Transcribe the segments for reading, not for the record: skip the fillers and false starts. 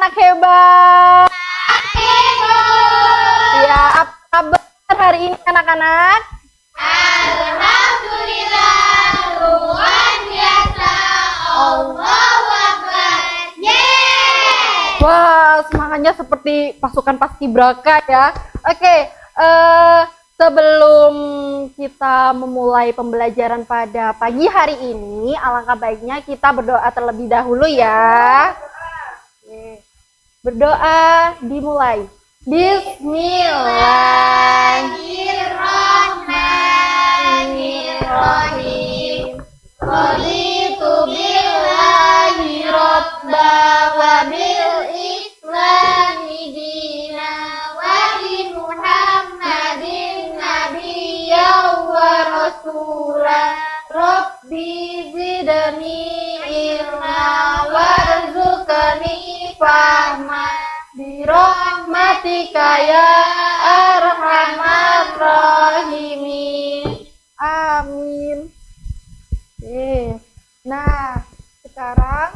anak hebat. Heboh. Ya, apa kabar hari ini anak-anak? Alhamdulillah, luar biasa. Allahu Akbar. Yeay. Wah, semangatnya seperti pasukan Paskibraka ya. Oke, sebelum kita memulai pembelajaran pada pagi hari ini, alangkah baiknya kita berdoa terlebih dahulu ya. Oke. Berdoa dimulai. Bismillahirrahmanirrahim. Raditu billahi robba wa bil islami dina Wa bi Muhammadin nabiyya wa rasula. Rabbi zidni ilma warzuqni fahma birahmatika ya arhamar rahimin. Amin. Nah, sekarang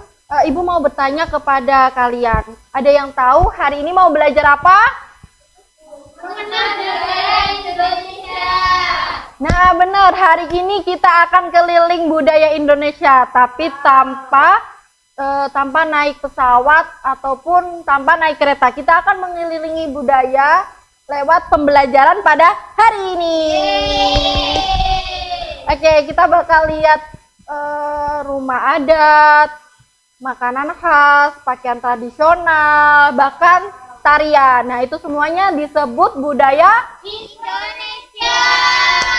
Ibu mau bertanya kepada kalian. Ada yang tahu hari ini mau belajar apa? Mengenal budaya Indonesia. Nah, benar. Hari ini kita akan keliling budaya Indonesia, tapi tanpa naik pesawat ataupun tanpa naik kereta. Kita akan mengelilingi budaya lewat pembelajaran pada hari ini. Oke, kita bakal lihat rumah adat, makanan khas, pakaian tradisional, bahkan tarian. Nah, itu semuanya disebut budaya Indonesia.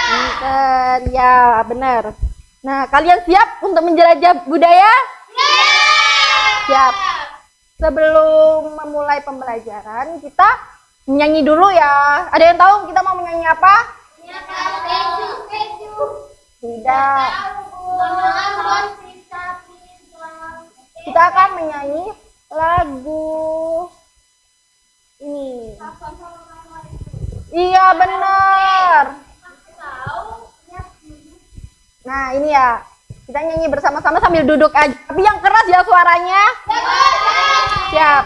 Pinter, ya benar. Nah, kalian siap untuk menjelajah budaya? Siap. Sebelum memulai pembelajaran, kita menyanyi dulu ya. Ada yang tahu kita mau menyanyi apa? Tidak. Kita akan menyanyi lagu ini. Iya, benar. Nah, ini ya. Kita nyanyi bersama-sama sambil duduk aja. Tapi yang keras ya suaranya. Siap.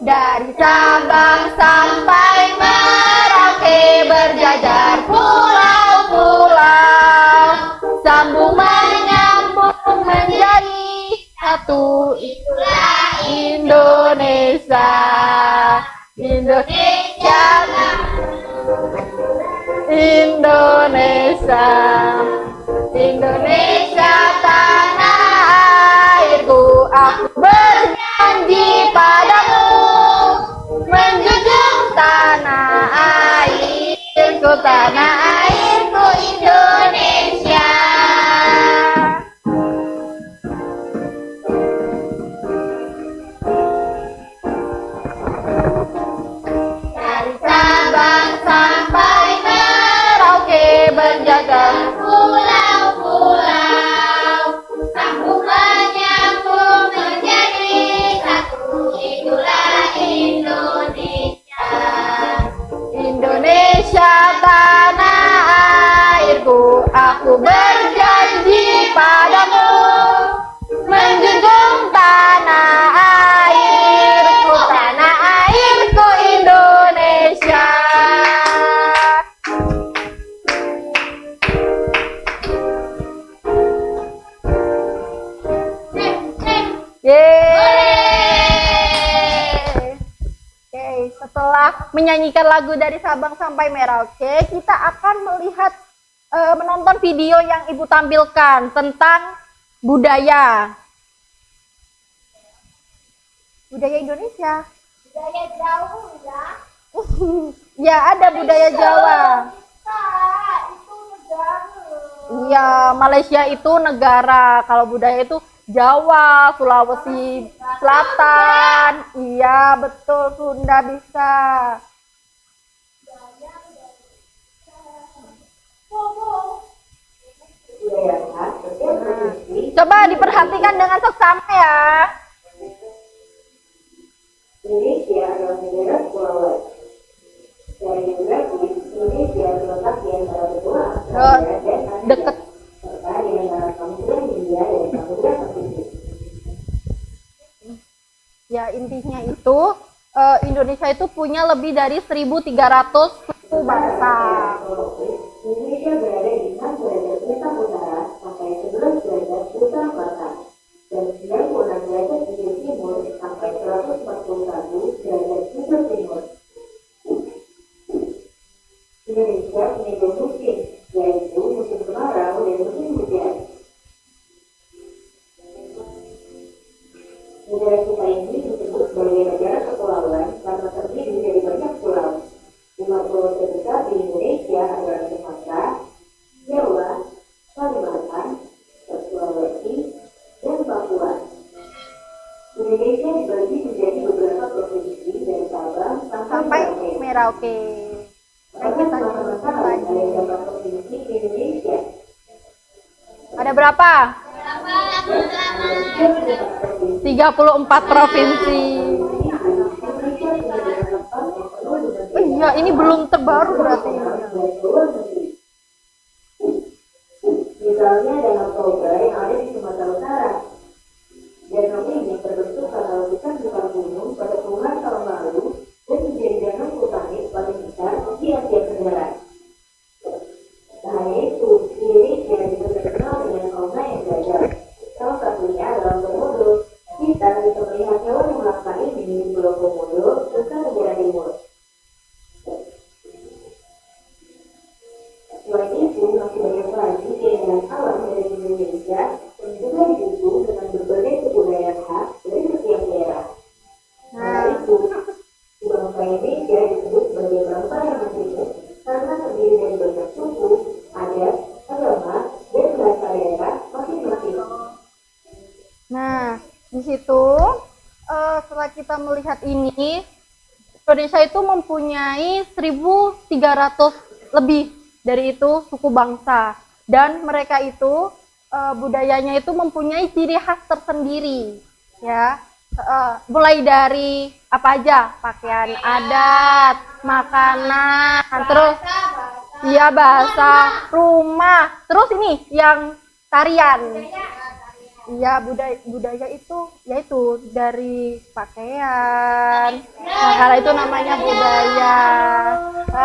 Dari Sabang sampai Merauke berjajar pulau-pulau, sambung menyambung menjadi satu, itulah Indonesia. Indonesia, Indonesia, Indonesia tanah airku. Aku berjanji padamu menjunjung tanah airku, tanah airku Indonesia. Dari Sabang sampai Merauke berjajar Pulau-pulau, sambung menyambung menjadi satu, itulah Indonesia. Indonesia tanah airku. Aku berjanji padamu menjunjung tanah airku, tanah airku Indonesia. Yeay. Oke, setelah menyanyikan lagu dari Sabang sampai Merauke, kita akan melihat menonton video yang Ibu tampilkan tentang budaya Indonesia. Budaya jauh ya. Ya, ada budaya Jawa. Itu negara. Iya, Malaysia itu negara. Kalau budaya itu Jawa, Sulawesi Selatan. Iya, betul, Sunda bisa. Coba diperhatikan dengan seksama ya. Indonesia adalah negara kepulauan. deket. Ya intinya itu Indonesia itu punya lebih dari 1.300 suku bangsa. Indonesia berada di 6 derajat lintang utara sampai 11 derajat utara barat dan 96 derajat bujur timur sampai 141 derajat bujur timur. Indonesia punya dua musim, yaitu musim kemarau dan musim hujan. Negara kita ini disebut sebagai negara kepulauan karena terdiri dari banyak pulau. 5 pulau terbesar di Indonesia adalah Sumatera, Jawa, Kalimantan, Sulawesi, dan Papua. Indonesia dibagi menjadi beberapa provinsi dari Sabang sampai Sampai Merauke. Nah, kita lanjutkan lagi. ada beberapa provinsi di Indonesia. Ada berapa? 34 provinsi. Oh iya, ini belum terbaru berarti. Misalnya Danau Toba yang ada di Sumatera Utara. Danau ini terbentuk karena letusan besar gunung pada puluhan tahun lalu dan menjadi danau vulkanik paling besar di Asia Tenggara. Tak hanya itu, Indonesia juga terkenal dengan fauna yang gajah. Salah satunya adalah komodo. Kita bisa melihat hewan yang langka ini di Pulau Komodo, Nusa Tenggara Timur. Selain itu, masih banyak lagi keindahan alam dari Indonesia yang juga didukung dengan berbagai kebudayaan khas dari setiap daerah. Karena itu, bangsa Indonesia disebut sebagai bangsa yang majemuk karena terdiri dari banyak suku, adat, agama, dan bahasa daerah masing-masing. Nah, di situ setelah kita melihat ini, Indonesia itu mempunyai 1.300 lebih dari itu suku bangsa, dan mereka itu budayanya itu mempunyai ciri khas tersendiri, ya. Mulai dari apa aja, pakaian adat, makanan, terus ya bahasa, rumah, terus ini yang tarian. Iya, budaya itu yaitu dari pakaian. Nah, karena itu namanya budaya.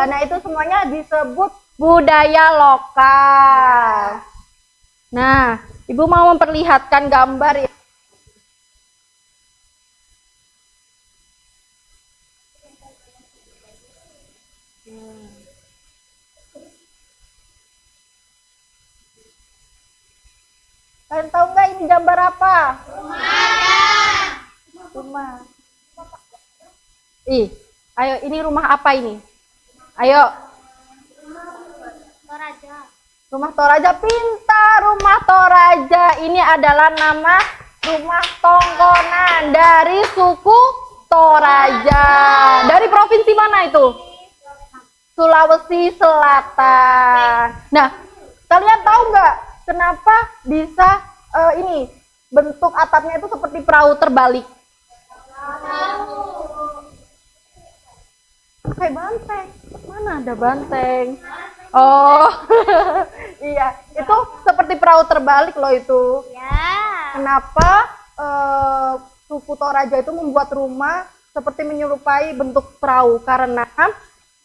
Nah, itu semuanya disebut budaya lokal. Nah, Ibu mau memperlihatkan gambar ya. Kalian tahu nggak ini gambar apa? Rumah. Ih, ayo ini rumah apa ini? Ayo. Toraja. Rumah Toraja, pintar. Rumah Toraja ini adalah nama rumah tongkonan dari suku Toraja. Dari provinsi mana itu? Sulawesi Selatan. Nah, kalian tahu nggak kenapa bisa ini bentuk atapnya itu seperti perahu terbalik? Kayak banteng. Mana ada banteng? Oh, iya, itu seperti perahu terbalik loh itu. Ya. Kenapa suku Toraja itu membuat rumah seperti menyerupai bentuk perahu? Karena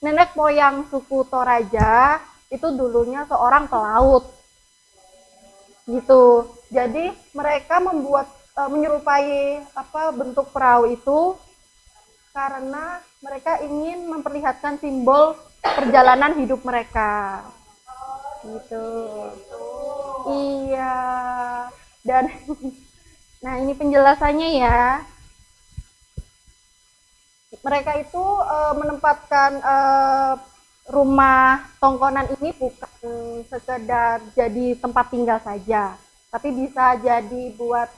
nenek moyang suku Toraja itu dulunya seorang pelaut, gitu. Jadi mereka membuat menyerupai bentuk perahu itu karena mereka ingin memperlihatkan simbol perjalanan hidup mereka, gitu. Iya. Dan nah ini penjelasannya ya. Mereka itu menempatkan rumah tongkonan ini bukan sekedar jadi tempat tinggal saja, tapi bisa jadi buat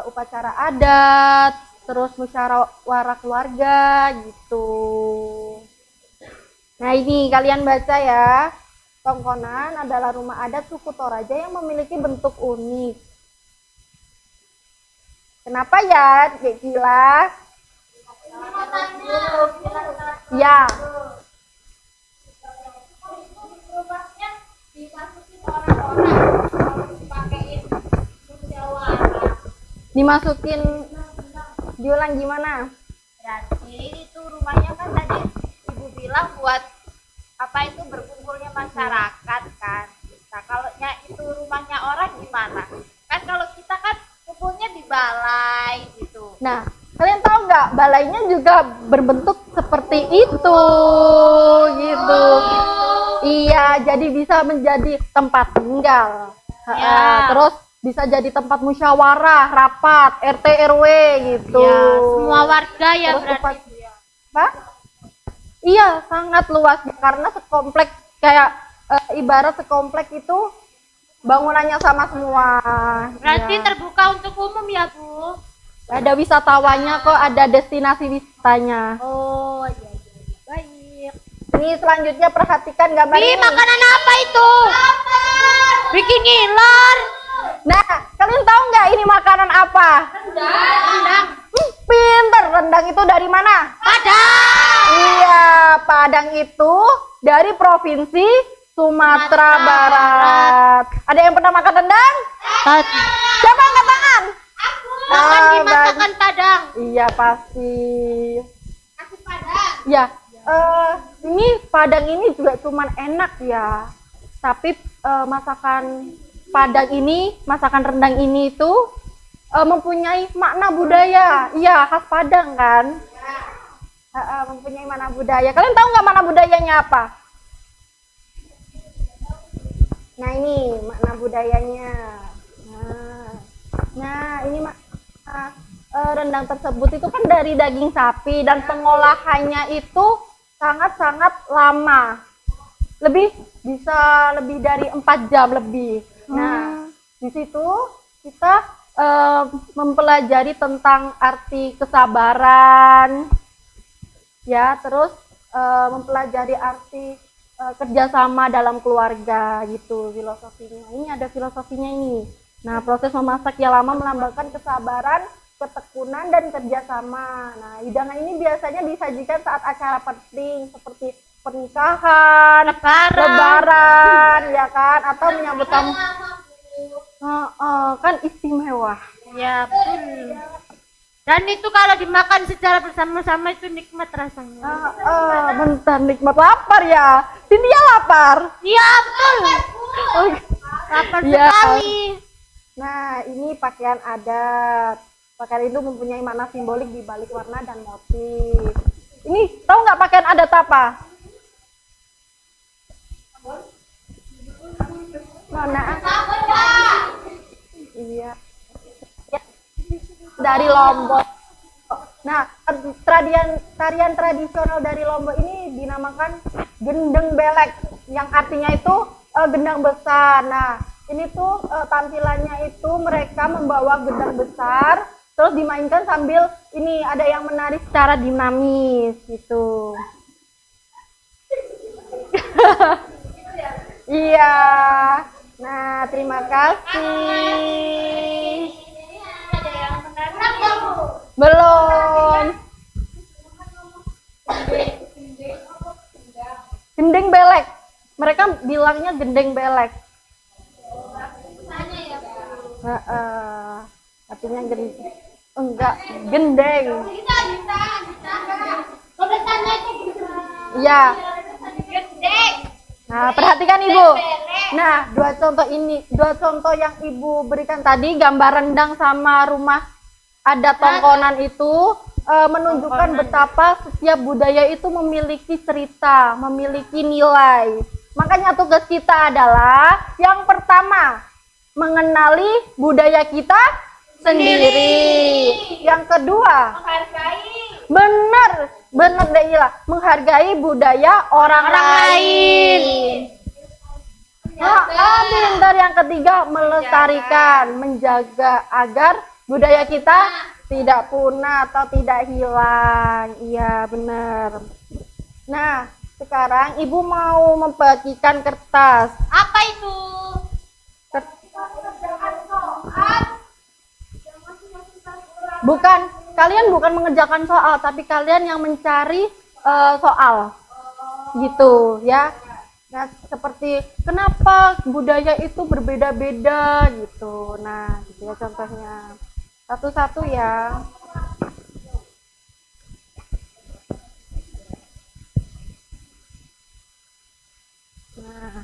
upacara adat, terus musyawarah keluarga gitu. Nah ini kalian baca ya, tongkonan adalah rumah adat suku Toraja yang memiliki bentuk unik. Kenapa ya, Dek Gila? Ya. Rumahnya dimasuki orang-orang kalau dipakein musyawarah. Dimasukin, diulang gimana? Berarti itu rumahnya kan tadi ibu bilang buat apa itu berkumpulnya masyarakat kan. Nah kalau itu rumahnya orang gimana? Kan kalau kita kan kumpulnya di balai gitu. Nah, kalian tahu nggak, balainya juga berbentuk seperti itu, gitu. Iya, jadi bisa menjadi tempat tinggal. Ya. Terus bisa jadi tempat musyawarah, rapat, RT RW gitu. Ya, semua warga ya Terus berarti. tempat- Apa? Iya, sangat luas karena sekomplek kayak ibarat sekomplek itu bangunannya sama semua. Berarti Iya. terbuka untuk umum ya Bu? Ada wisatawannya kok, ada destinasi wisatanya. Oh iya iya iya. Baik. Ini selanjutnya perhatikan gambar Ih, ini. makanan apa itu? Bikin ngiler. Nah, kalian tahu nggak ini makanan apa? Rendang. Pinter, rendang itu dari mana? Padang. Iya, Padang itu dari provinsi Sumatera Barat. Ada yang pernah makan rendang? Siapa angkat tangan? Makan di Ah, masakan Padang. Iya pasti. Nasi Padang. Ya, ini Padang ini juga cuman enak ya. Tapi masakan Padang ini, masakan rendang ini itu mempunyai makna budaya. Iya, khas Padang kan? Mempunyai makna budaya. Kalian tahu nggak makna budayanya apa? Nah ini makna budayanya. Nah ini rendang tersebut itu kan dari daging sapi dan pengolahannya itu sangat-sangat lama. Bisa lebih dari 4 jam lebih. Nah, di situ kita mempelajari tentang arti kesabaran, ya, terus mempelajari arti kerjasama dalam keluarga gitu filosofinya. Ini ada filosofinya ini. Nah, proses memasak yang lama melambangkan kesabaran, ketekunan dan kerjasama. Nah, hidangan ini biasanya disajikan saat acara penting seperti pernikahan, lebaran, ya kan, atau menyambut tamu. Kan istimewa. Ya betul. Dan itu kalau dimakan secara bersama-sama itu nikmat rasanya. Bentar, nikmat lapar ya. Cynthia lapar. Iya betul. Oh, Lapar Ya. sekali. Nah, ini pakaian adat. Pakaian itu mempunyai makna simbolik di balik warna dan motif. Ini tahu nggak pakaian adat apa? Nona. Iya. Ya. Dari Lombok. Nah, tarian tradisional dari Lombok ini dinamakan gendeng belek, yang artinya itu gendang besar. Nah, ini tuh tampilannya itu mereka membawa gendang besar, terus dimainkan sambil ini ada yang menari secara dinamis gitu. Iya. Nah, terima kasih. Ada yang menarik ya Bu? Belum. Gendeng belek. Mereka bilangnya gendeng belek. Tanya ya Bu. Artinya enggak gendeng. Bisa. Kalau tanya itu bisa. Iya. Gendeng. Nah, perhatikan Ibu. Belek. Nah, dua contoh yang Ibu berikan tadi, gambar rendang sama rumah adat tongkonan itu menunjukkan betapa setiap budaya itu memiliki cerita, memiliki nilai. Makanya tugas kita adalah yang pertama, mengenali budaya kita sendiri. Yang kedua, Menghargai. bener Deila, menghargai budaya orang lain. Pintar. Yang ketiga, melestarikan, menjaga agar budaya kita tidak punah atau tidak hilang. Iya, benar. Nah, sekarang Ibu mau membagikan kertas. Apa itu? Kalian bukan mengerjakan soal, tapi kalian yang mencari soal. Gitu, ya. Nah, seperti kenapa budaya itu berbeda-beda gitu. Nah, gitu ya contohnya. Satu-satu ya. Nah,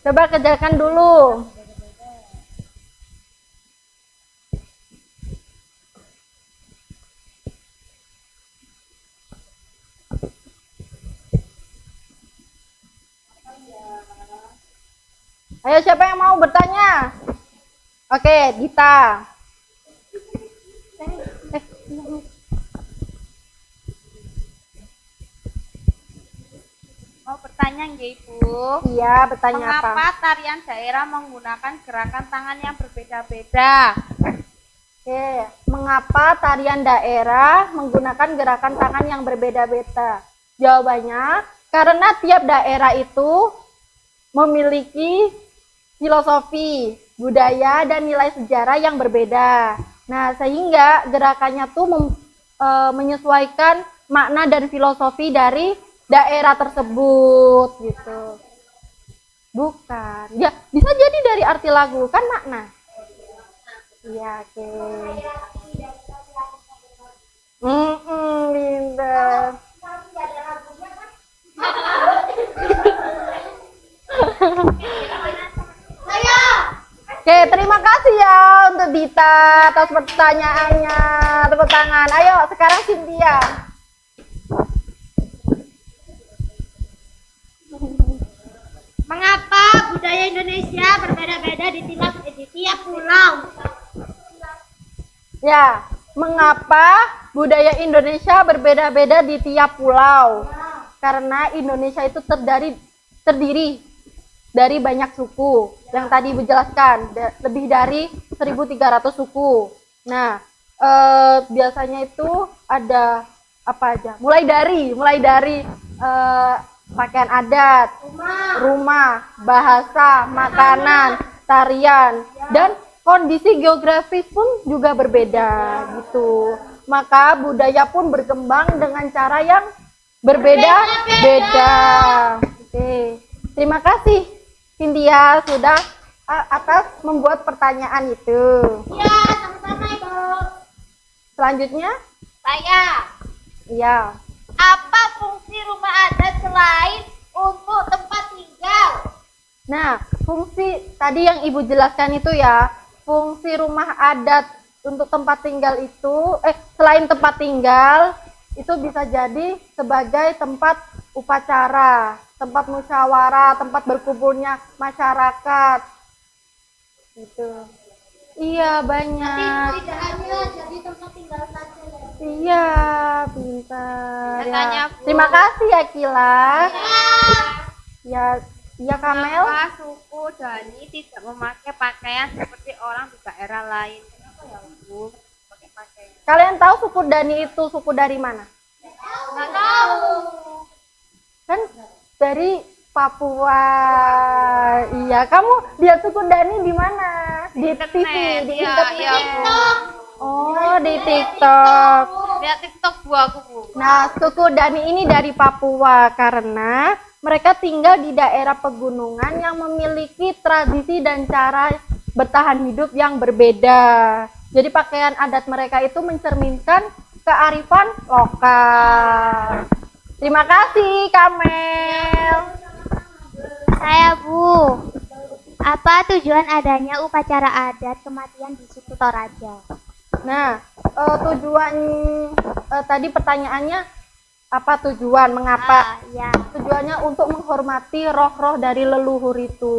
coba kerjakan dulu. Ayo siapa yang mau bertanya? Oke, Dita. Mau bertanya nggih, Ibu? Iya, bertanya Mengapa apa? tarian daerah menggunakan gerakan tangan yang berbeda-beda? Oke, mengapa tarian daerah menggunakan gerakan tangan yang berbeda-beda? Jawabannya, karena tiap daerah itu memiliki filosofi, budaya, dan nilai sejarah yang berbeda. Nah, sehingga gerakannya tuh menyesuaikan makna dan filosofi dari daerah tersebut gitu. Bukan. Ya, bisa jadi dari arti lagu, kan makna. Iya, oke. Pinter. Oke, terima kasih ya untuk Dita atas pertanyaannya. Tepuk tangan. Ayo, sekarang Cynthia. Mengapa budaya Indonesia berbeda-beda di tiap pulau? Ya, mengapa budaya Indonesia berbeda-beda di tiap pulau? Karena Indonesia itu terdiri dari banyak suku. Yang tadi Ibu jelaskan, lebih dari 1.300 suku. Nah, biasanya itu ada apa aja? Mulai dari pakaian adat, rumah, bahasa, makanan, tarian, dan kondisi geografis pun juga berbeda gitu. Maka budaya pun berkembang dengan cara yang berbeda-beda. Oke. Terima kasih Cynthia sudah atas membuat pertanyaan itu. Ya, sama-sama Ibu. Selanjutnya, Saya, iya. apa fungsi rumah adat selain untuk tempat tinggal? Nah, fungsi tadi yang Ibu jelaskan itu ya, fungsi rumah adat untuk tempat tinggal itu, selain tempat tinggal, itu bisa jadi sebagai tempat upacara, tempat musyawarah, tempat berkumpulnya masyarakat. Gitu. Iya, banyak. Tidak hanya jadi tempat tinggal saja ya. Iya, pintar. Makanya, Ya. Bu. Terima kasih ya Kila. Ya, ya Kamel. Kenapa suku Dani tidak memakai pakaian seperti orang di daerah lain? Kenapa ya, Bu? Pakai pakaian. Kalian tahu suku Dani itu suku dari mana? Nggak tahu. Kan dari Papua. Iya, kamu lihat suku Dani di mana? Di TV, di Iya, internet. iya, Bu. Oh, di TikTok. Lihat TikTok Bu aku, Bu. Nah, suku Dani ini dari Papua karena mereka tinggal di daerah pegunungan yang memiliki tradisi dan cara bertahan hidup yang berbeda. Jadi pakaian adat mereka itu mencerminkan kearifan lokal. Terima kasih, Kamel. Saya Bu, apa tujuan adanya upacara adat kematian di suku Toraja? Nah, tujuan tadi pertanyaannya apa tujuan? Mengapa? Ya, Tujuannya untuk menghormati roh-roh dari leluhur itu,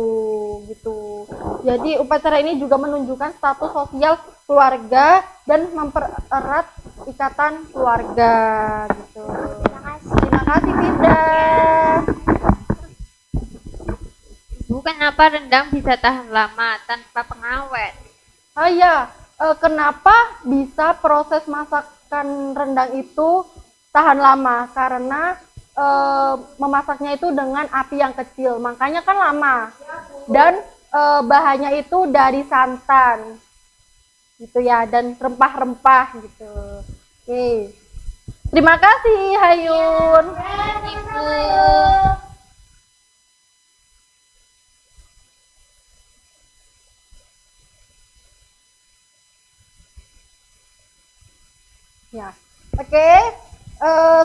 gitu. Jadi upacara ini juga menunjukkan status sosial keluarga dan mempererat ikatan keluarga, gitu. terima kasih. Terima kasih, Pinda. Bu, kenapa rendang bisa tahan lama tanpa pengawet? Oh iya, kenapa bisa proses masakan rendang itu tahan lama? Karena memasaknya itu dengan api yang kecil, makanya kan lama. Dan bahannya itu dari santan, gitu ya, dan rempah-rempah gitu. Oke, terima kasih Hayun. Ibu. Ya. Oke.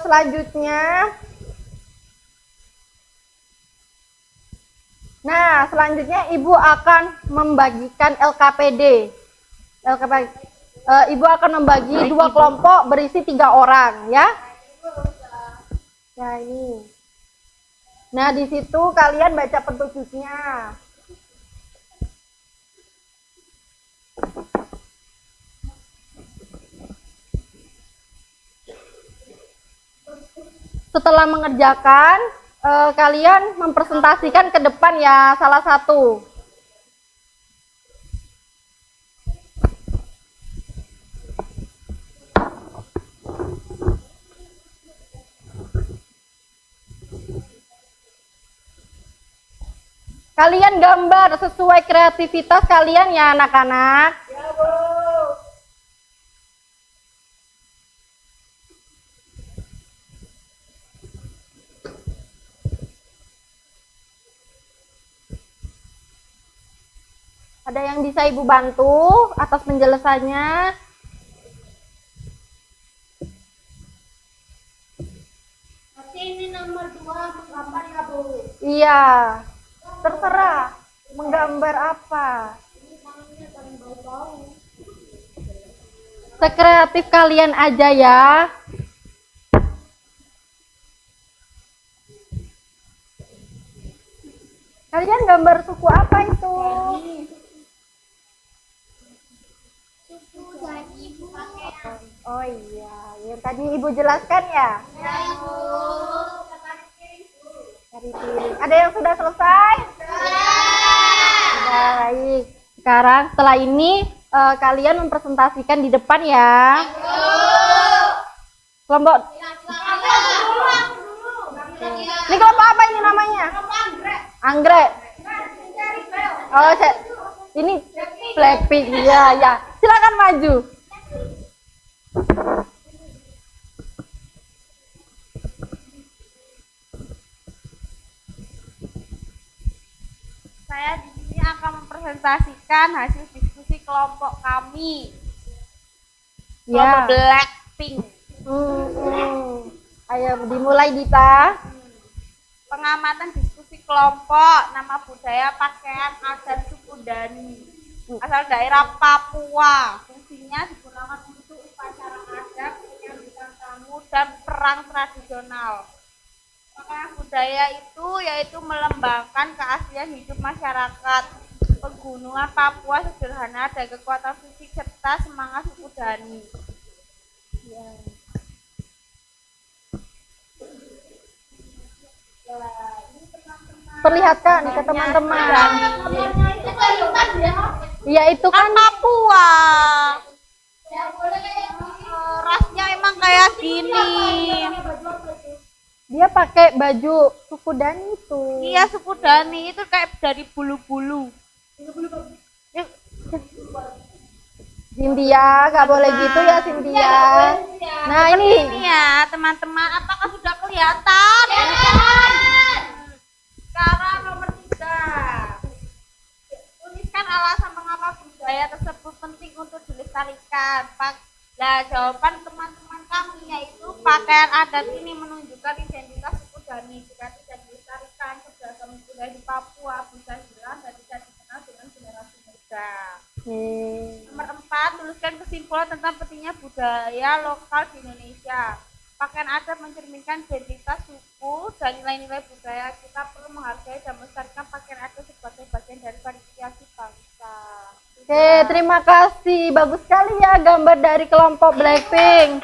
Selanjutnya. Nah, selanjutnya Ibu akan membagikan LKPD. Ibu akan membagi dua kelompok berisi 3 orang, ya. Nah, ini. Nah, di situ kalian baca petunjuknya. Setelah mengerjakan, kalian mempresentasikan ke depan ya salah satu. Kalian gambar sesuai kreativitas kalian ya anak-anak. Ya, Bu. Ada yang bisa Ibu bantu atas penjelasannya? Nanti ini nomor 2 menggambar ya, Bu. Iya, terserah. Menggambar apa? Sekreatif kalian aja ya. Kalian gambar suku apa itu? Suku jadi pakaian. Oh iya, yang tadi Ibu jelaskan ya? Ya, Bu. Dari piring. Ada yang sudah selesai? Sudah, baik. Sekarang setelah ini kalian mempresentasikan di depan ya. Kelompok. Ini kelompok apa ini namanya? Anggrek. Oh, ini Blackpink. Ya, ya. Silakan maju. Saya di sini akan mempresentasikan hasil diskusi kelompok kami. Kelompok Ya. Blackpink. Ayo dimulai Dita. Pengamatan diskusi kelompok, nama budaya, pakaian, adat suku Dani. Asal daerah Papua. Fungsinya digunakan untuk upacara adat, penyambutan tamu, dan perang tradisional. Pakaian budaya itu yaitu melambangkan keaslian hidup masyarakat. Pegunungan Papua sederhana dan kekuatan fisik serta semangat suku Dani. Perlihatkan ke teman-teman. Ya itu Kan kan Papua. Rasnya emang kayak gini. dia pakai baju suku Dani itu. Iya, suku Dani itu kayak dari bulu-bulu. Cynthia, nggak boleh gitu ya Cynthia. Nah ini Ini ya teman-teman, apakah sudah kelihatan? Sekarang nomor 3. Tuliskan alasan mengapa budaya tersebut penting untuk dilestarikan. Nah, jawaban teman-teman kami yaitu pakaian adat ini menunjukkan identitas suku Dani. Jika tidak dilestarikan, keberagaman budaya di Papua bisa hilang dan tidak dikenal dengan generasi muda. Nomor 4, tuliskan kesimpulan tentang pentingnya budaya lokal di Indonesia. Pakaian adat mencerminkan identitas suku dan nilai-nilai budaya. Kita perlu menghargai dan melestarikan pakaian adat sebagai bagian dari variasi bangsa. Oke, terima kasih. Bagus sekali ya gambar dari kelompok Blackpink.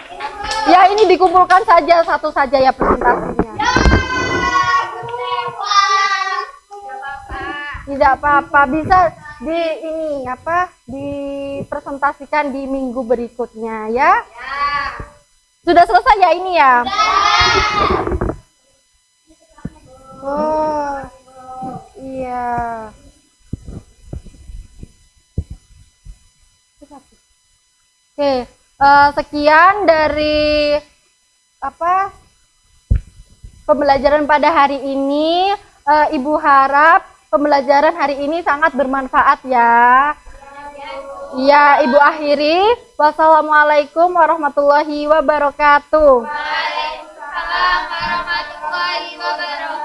Ya, ini dikumpulkan saja satu saja ya presentasinya. Tidak apa-apa, bisa dipresentasikan di minggu berikutnya ya. Sudah selesai ya ini ya? Oh, iya. Oke, sekian dari pembelajaran pada hari ini. Ibu harap pembelajaran hari ini sangat bermanfaat ya. Ya, Ibu akhiri. Wassalamualaikum warahmatullahi wabarakatuh. Waalaikumsalam warahmatullahi wabarakatuh.